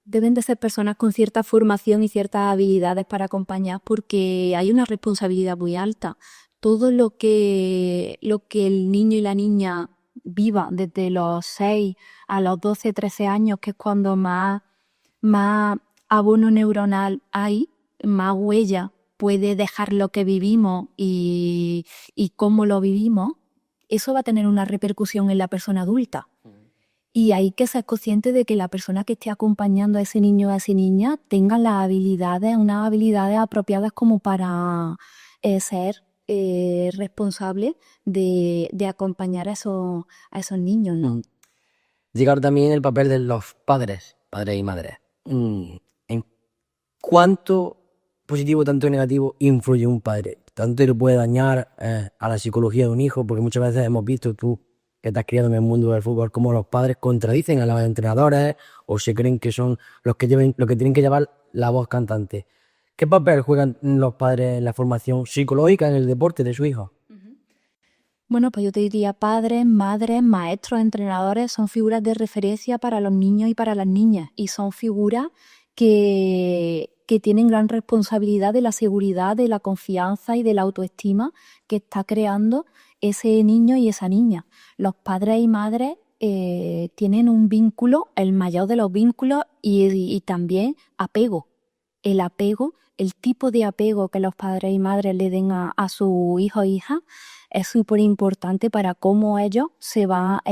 [SPEAKER 2] de ser personas con cierta formación y ciertas habilidades para acompañar porque hay una responsabilidad muy alta. Todo lo que el niño y la niña viva desde los 6 a los 12, 13 años, que es cuando más abono neuronal hay, más huella puede dejar lo que vivimos y cómo lo vivimos, eso va a tener una repercusión en la persona adulta. Y hay que ser consciente de que la persona que esté acompañando a ese niño o a esa niña tenga las habilidades, unas habilidades apropiadas como para ser responsable de acompañar a esos niños, ¿no?
[SPEAKER 1] Llega ahora también el papel de los padres y madres. ¿en cuánto positivo, tanto negativo, influye un padre? Tanto le puede dañar a la psicología de un hijo, porque muchas veces hemos visto, tú que te has criado en el mundo del fútbol, cómo los padres contradicen a los entrenadores o se creen que son los que tienen que llevar la voz cantante. ¿Qué papel juegan los padres en la formación psicológica en el deporte de su hijo?
[SPEAKER 2] Bueno, pues yo te diría padres, madres, maestros, entrenadores son figuras de referencia para los niños y para las niñas y son figuras que tienen gran responsabilidad de la seguridad, de la confianza y de la autoestima que está creando ese niño y esa niña. Los padres y madres tienen un vínculo, el mayor de los vínculos y también apego. El apego, el tipo de apego que los padres y madres le den a sus hijos e hijas es súper importante para cómo ellos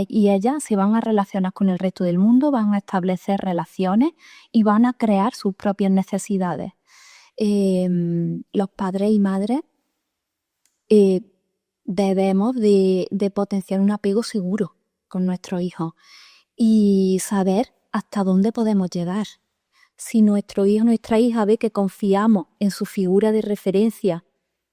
[SPEAKER 2] y ellas se van a relacionar con el resto del mundo, van a establecer relaciones y van a crear sus propias necesidades. Los padres y madres debemos de potenciar un apego seguro con nuestros hijos y saber hasta dónde podemos llegar. Si nuestro hijo o nuestra hija ve que confiamos en su figura de referencia,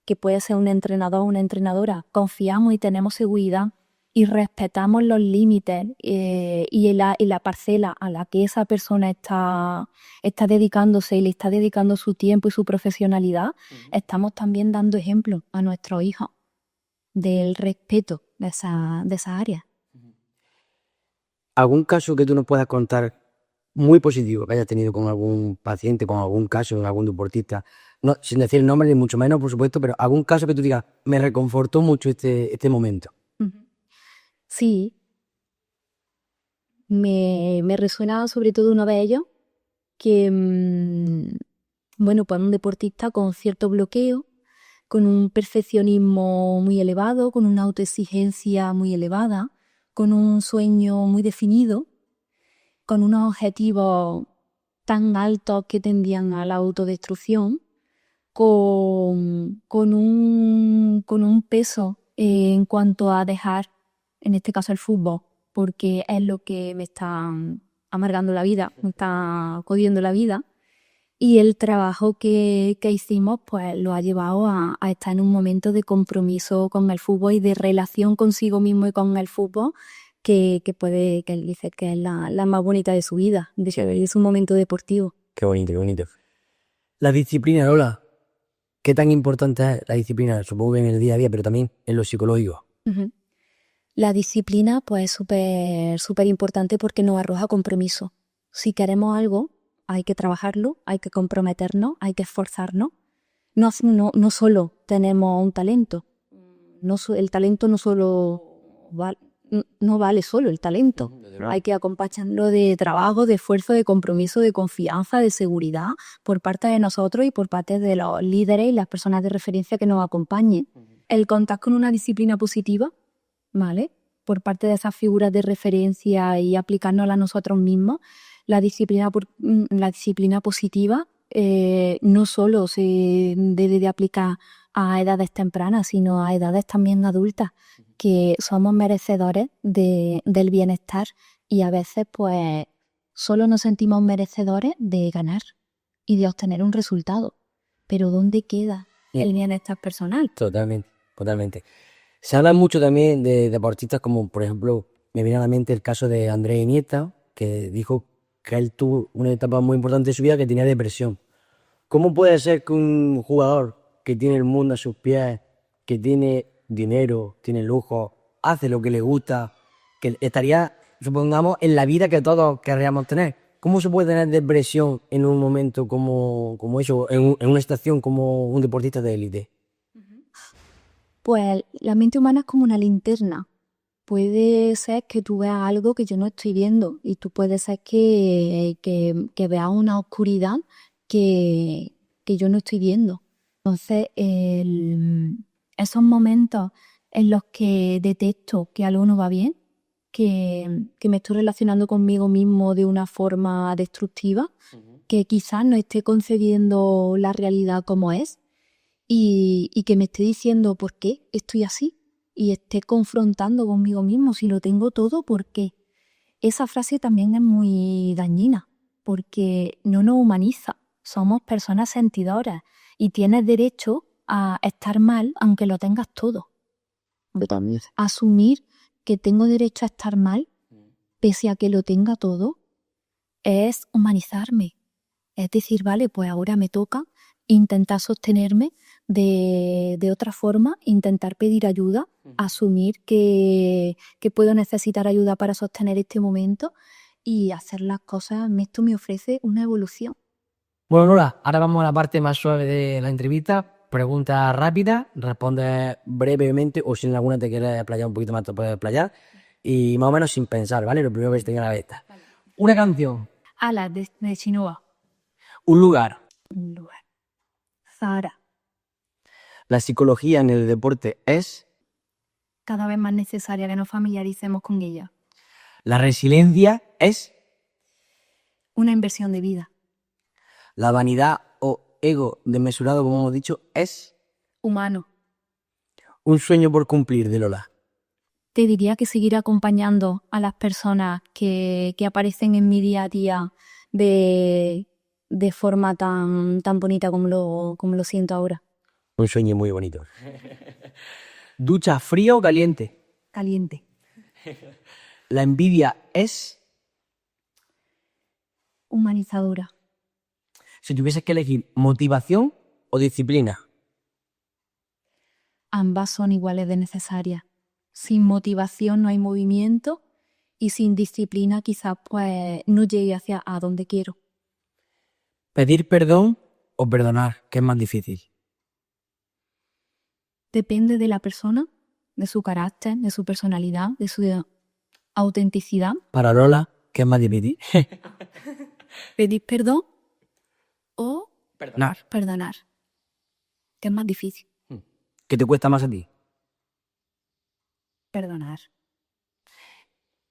[SPEAKER 2] que puede ser un entrenador o una entrenadora, confiamos y tenemos seguridad y respetamos los límites y la parcela a la que esa persona está dedicándose y le está dedicando su tiempo y su profesionalidad, estamos también dando ejemplo a nuestros hijos del respeto de esa área.
[SPEAKER 1] ¿Algún caso que tú nos puedas contar muy positivo que hayas tenido con algún paciente, con algún caso, con algún deportista? No, sin decir el nombre ni mucho menos, por supuesto, pero algún caso que tú digas, me reconfortó mucho este momento.
[SPEAKER 2] Sí, me resuena sobre todo uno de ellos que, bueno, pues un deportista con cierto bloqueo, con un perfeccionismo muy elevado, con una autoexigencia muy elevada, con un sueño muy definido, con unos objetivos tan altos que tendían a la autodestrucción, con un peso en cuanto a dejar, en este caso el fútbol, porque es lo que me está amargando la vida, me está jodiendo la vida. Y el trabajo que hicimos pues lo ha llevado a estar en un momento de compromiso con el fútbol y de relación consigo mismo y con el fútbol que él dice que es la más bonita de su vida, de su momento deportivo.
[SPEAKER 1] Qué bonito, qué bonito. La disciplina, Lola. ¿Qué tan importante es la disciplina? Supongo que en el día a día, pero también en lo psicológico.
[SPEAKER 2] La disciplina pues es súper importante porque nos arroja compromiso. Si queremos algo, hay que trabajarlo, hay que comprometernos, hay que esforzarnos. No solo tenemos un talento, el talento no vale solo el talento. Hay que acompañarlo de trabajo, de esfuerzo, de compromiso, de confianza, de seguridad por parte de nosotros y por parte de los líderes y las personas de referencia que nos acompañen. El contar con una disciplina positiva, ¿vale? Por parte de esas figuras de referencia y aplicárnosla a nosotros mismos. La disciplina positiva no solo se debe de aplicar a edades tempranas, sino a edades también adultas, que somos merecedores del bienestar y a veces pues solo nos sentimos merecedores de ganar y de obtener un resultado. Pero ¿dónde queda el bienestar personal?
[SPEAKER 1] Totalmente, totalmente. Se habla mucho también de deportistas como, por ejemplo, me viene a la mente el caso de Andrés Iniesta, que dijo que él tuvo una etapa muy importante de su vida que tenía depresión. ¿Cómo puede ser que un jugador que tiene el mundo a sus pies, que tiene dinero, tiene lujo, hace lo que le gusta, que estaría, supongamos, en la vida que todos querríamos tener? ¿Cómo se puede tener depresión en un momento como eso, en una situación como un deportista de élite?
[SPEAKER 2] Pues la mente humana es como una linterna. Puede ser que tú veas algo que yo no estoy viendo y tú puede ser que veas una oscuridad que yo no estoy viendo. Entonces, esos momentos en los que detecto que algo no va bien, que me estoy relacionando conmigo mismo de una forma destructiva, que quizás no esté concediendo la realidad como es y que me esté diciendo por qué estoy así y esté confrontando conmigo mismo, si lo tengo todo, ¿por qué? Esa frase también es muy dañina, porque no nos humaniza. Somos personas sentidoras y tienes derecho a estar mal aunque lo tengas todo. Asumir que tengo derecho a estar mal pese a que lo tenga todo es humanizarme. Es decir, vale, pues ahora me toca intentar sostenerme de otra forma, intentar pedir ayuda, asumir que puedo necesitar ayuda para sostener este momento y hacer las cosas. Esto me ofrece una evolución.
[SPEAKER 3] Bueno, Lola, ahora vamos a la parte más suave de la entrevista. Pregunta rápida, responde brevemente o si en alguna te quieres explayar un poquito más te puedes explayar y más o menos sin pensar, ¿vale? Lo primero que se tenga en la cabeza. Una canción,
[SPEAKER 2] Alas de Chinoa.
[SPEAKER 3] un lugar.
[SPEAKER 2] Un lugar. Zahara.
[SPEAKER 1] La psicología en el deporte es
[SPEAKER 2] Cada vez más necesaria que nos familiaricemos con ella.
[SPEAKER 3] La resiliencia es
[SPEAKER 2] Una inversión de vida.
[SPEAKER 1] la vanidad o ego desmesurado, como hemos dicho, es
[SPEAKER 2] Humano.
[SPEAKER 1] un sueño por cumplir de Lola.
[SPEAKER 2] Te diría que seguir acompañando a las personas que aparecen en mi día a día de forma tan bonita como lo siento ahora.
[SPEAKER 1] Un sueño muy bonito. ¿Ducha fría o caliente?
[SPEAKER 2] Caliente.
[SPEAKER 1] La envidia es,
[SPEAKER 2] Humanizadora.
[SPEAKER 1] si tuvieses que elegir, motivación o disciplina.
[SPEAKER 2] Ambas son iguales de necesarias. Sin motivación no hay movimiento y sin disciplina quizás pues no llegue hacia a donde quiero.
[SPEAKER 1] ¿Pedir perdón o perdonar? ¿Qué es más difícil?
[SPEAKER 2] Depende de la persona, de su carácter, de su personalidad, de su autenticidad.
[SPEAKER 1] Para Lola, ¿qué es más difícil?
[SPEAKER 2] Pedir perdón o
[SPEAKER 1] Perdonar.
[SPEAKER 2] perdonar. ¿Qué es más difícil?
[SPEAKER 1] ¿Qué te cuesta más a ti?
[SPEAKER 2] Perdonar.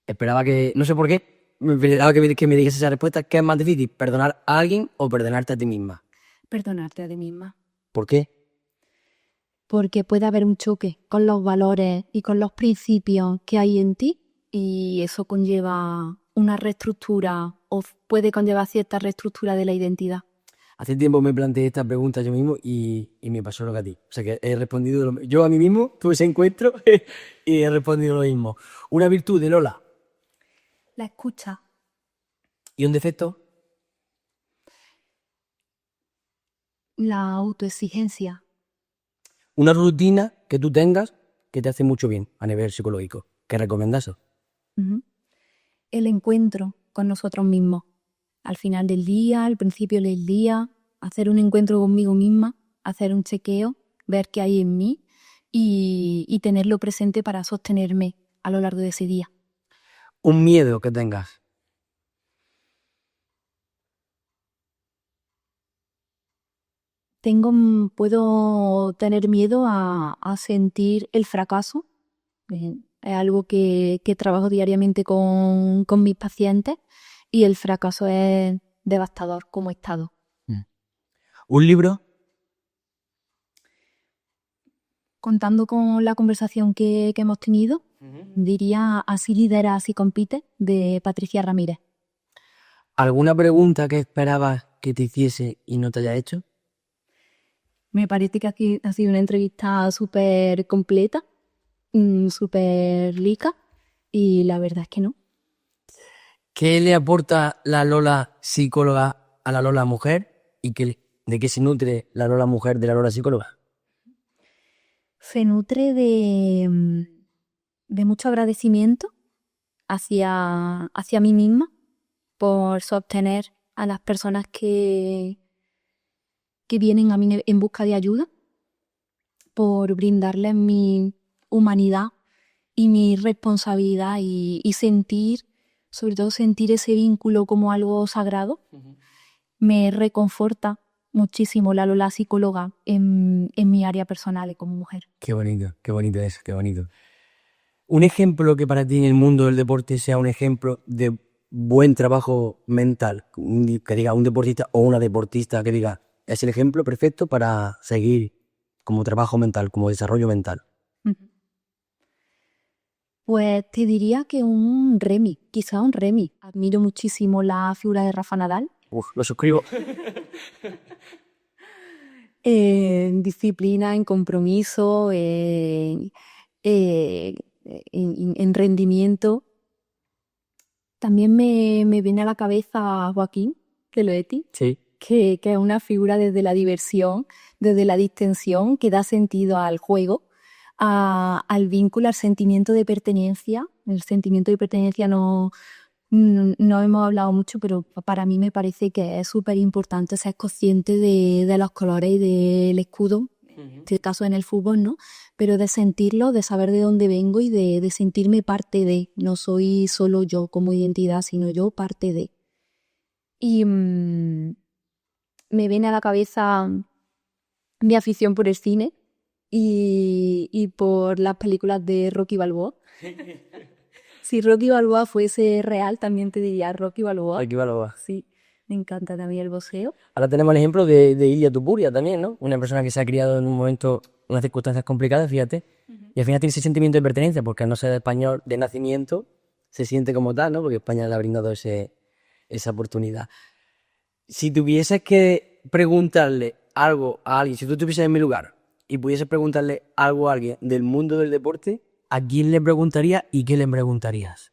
[SPEAKER 1] Esperaba que, no sé por qué, me esperaba que me digas esa respuesta. ¿Qué es más difícil? ¿Perdonar a alguien o perdonarte a ti misma?
[SPEAKER 2] Perdonarte a ti misma.
[SPEAKER 1] ¿Por qué?
[SPEAKER 2] Porque puede haber un choque con los valores y con los principios que hay en ti y eso conlleva una reestructura o puede conllevar cierta reestructura de la identidad.
[SPEAKER 1] Hace tiempo me planteé esta pregunta yo mismo y me pasó lo que a ti. O sea que he respondido, yo a mí mismo tuve ese encuentro y he respondido lo mismo. Una virtud de Lola
[SPEAKER 2] La escucha.
[SPEAKER 1] y un defecto.
[SPEAKER 2] La autoexigencia.
[SPEAKER 1] Una rutina que tú tengas que te hace mucho bien a nivel psicológico. ¿Qué recomiendas?
[SPEAKER 2] Ujú. El encuentro con nosotros mismos. Al final del día, al principio del día, hacer un encuentro conmigo misma, hacer un chequeo, ver qué hay en mí y tenerlo presente para sostenerme a lo largo de ese día.
[SPEAKER 1] Un miedo que tengas.
[SPEAKER 2] Puedo tener miedo a sentir el fracaso. Es algo que trabajo diariamente con mis pacientes y el fracaso es devastador como estado.
[SPEAKER 1] Un libro.
[SPEAKER 2] Contando con la conversación que hemos tenido, diría Así lidera, así compite, de Patricia Ramírez.
[SPEAKER 1] ¿Alguna pregunta que esperabas que te hiciese y no te haya hecho?
[SPEAKER 2] Me parece que aquí ha sido una entrevista súper completa, súper rica y la verdad es que no.
[SPEAKER 1] ¿Qué le aporta la Lola psicóloga a la Lola mujer y de qué se nutre la Lola mujer de la Lola psicóloga?
[SPEAKER 2] Se nutre de mucho agradecimiento hacia mí misma por sostener a las personas que vienen a mí en busca de ayuda, por brindarles mi humanidad y mi responsabilidad y sentir, sobre todo sentir ese vínculo como algo sagrado. Me reconforta muchísimo la Lola psicóloga en mi área personal y como mujer.
[SPEAKER 1] Qué bonito eso, qué bonito. Un ejemplo que para ti en el mundo del deporte sea un ejemplo de buen trabajo mental, que diga un deportista o una deportista que diga, es el ejemplo perfecto para seguir como trabajo mental, como desarrollo mental.
[SPEAKER 2] Pues te diría que un Remy, quizá un Remy. Admiro muchísimo la figura de Rafa Nadal.
[SPEAKER 3] Lo suscribo.
[SPEAKER 2] En disciplina, en compromiso, en rendimiento. También me viene a la cabeza Joaquín de Loeti,
[SPEAKER 3] Sí.
[SPEAKER 2] que es una figura desde la diversión, desde la distensión, que da sentido al juego, al vínculo, al sentimiento de pertenencia. El sentimiento de pertenencia no hemos hablado mucho, pero para mí me parece que es súper importante ser consciente de los colores y del escudo, en este caso en el fútbol, ¿no? Pero de sentirlo, de saber de dónde vengo y de sentirme parte de. No soy solo yo como identidad, sino yo parte de. Y me viene a la cabeza mi afición por el cine y por las películas de Rocky Balboa. Si Rocky Balboa fuese real, también te diría Rocky Balboa.
[SPEAKER 3] Aquí va lo va.
[SPEAKER 2] Sí, me encanta también el boxeo.
[SPEAKER 3] Ahora tenemos el ejemplo de Ilia Tupuria también, ¿no? Una persona que se ha criado en un momento, unas circunstancias complicadas, fíjate, y al final tiene ese sentimiento de pertenencia, porque al no ser español de nacimiento, se siente como tal, ¿no? Porque España le ha brindado esa oportunidad. Si tuvieses que preguntarle algo a alguien, si tú estuvieses en mi lugar y pudieses preguntarle algo a alguien del mundo del deporte, ¿a quién le preguntarías y qué le preguntarías?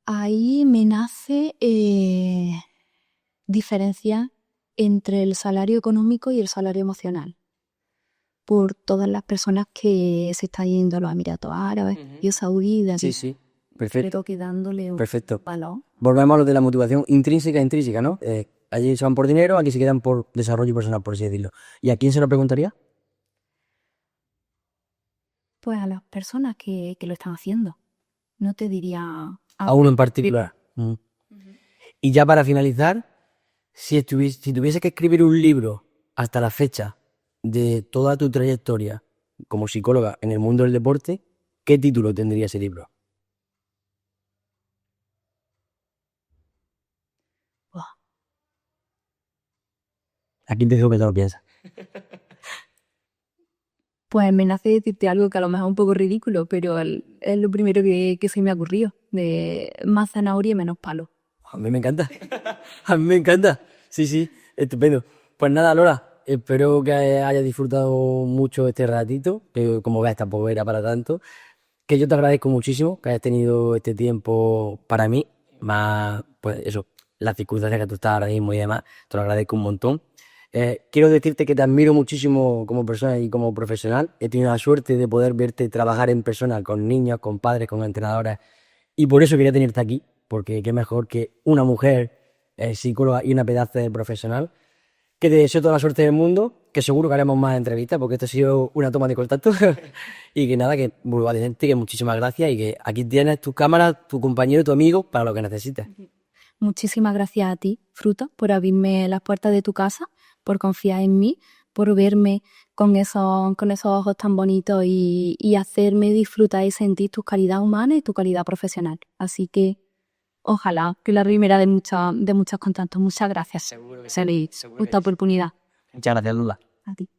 [SPEAKER 2] Ahí me nace diferencia entre el salario económico y el salario emocional. Por todas las personas que se están yendo a los Emiratos Árabes y a Saudí, de aquí,
[SPEAKER 3] Sí, perfecto.
[SPEAKER 2] creo que dándole un
[SPEAKER 3] Perfecto.
[SPEAKER 2] valor.
[SPEAKER 3] Volvemos a lo de la motivación intrínseca e intrínseca, ¿no? Allí se van por dinero, aquí se quedan por desarrollo personal, por así decirlo. ¿Y a quién se lo preguntaría?
[SPEAKER 2] Pues a las personas que lo están haciendo. No te diría
[SPEAKER 3] A uno en particular. Y ya para finalizar, si tuviese que escribir un libro hasta la fecha de toda tu trayectoria como psicóloga en el mundo del deporte, ¿qué título tendría ese libro?
[SPEAKER 2] Buah.
[SPEAKER 3] Aquí te digo que te lo piensas.
[SPEAKER 2] Pues me nace decirte algo que a lo mejor es un poco ridículo, pero es lo primero que se me ha ocurrido. De más zanahoria y menos palo.
[SPEAKER 3] A mí me encanta. A mí me encanta. Sí, estupendo. Pues nada, Lola, espero que hayas disfrutado mucho este ratito, que como ves tampoco era para tanto. Que yo te agradezco muchísimo que hayas tenido este tiempo para mí, más, pues eso, las circunstancias que tú estás ahora mismo y demás, te lo agradezco un montón. Quiero decirte que te admiro muchísimo como persona y como profesional. He tenido la suerte de poder verte trabajar en persona con niños, con padres, con entrenadoras, y por eso quería tenerte aquí, porque qué mejor que una mujer psicóloga y una pedazo de profesional. Que te deseo toda la suerte del mundo, que seguro que haremos más entrevistas, porque esto ha sido una toma de contacto. Y que nada, que vuelvo a decirte que muchísimas gracias y que aquí tienes tu cámara, tu compañero, tu amigo, para lo que necesites.
[SPEAKER 2] Muchísimas gracias a ti, Fruta, por abrirme las puertas de tu casa, por confiar en mí, por verme con esos ojos tan bonitos y hacerme disfrutar y sentir tu calidad humana y tu calidad profesional. Así que ojalá que la primera de muchos contactos. Muchas gracias.
[SPEAKER 3] Seguro que sí,
[SPEAKER 2] Seré
[SPEAKER 3] seguro que
[SPEAKER 2] esta
[SPEAKER 3] sí.
[SPEAKER 2] oportunidad.
[SPEAKER 3] Muchas gracias, Lula.
[SPEAKER 2] A ti.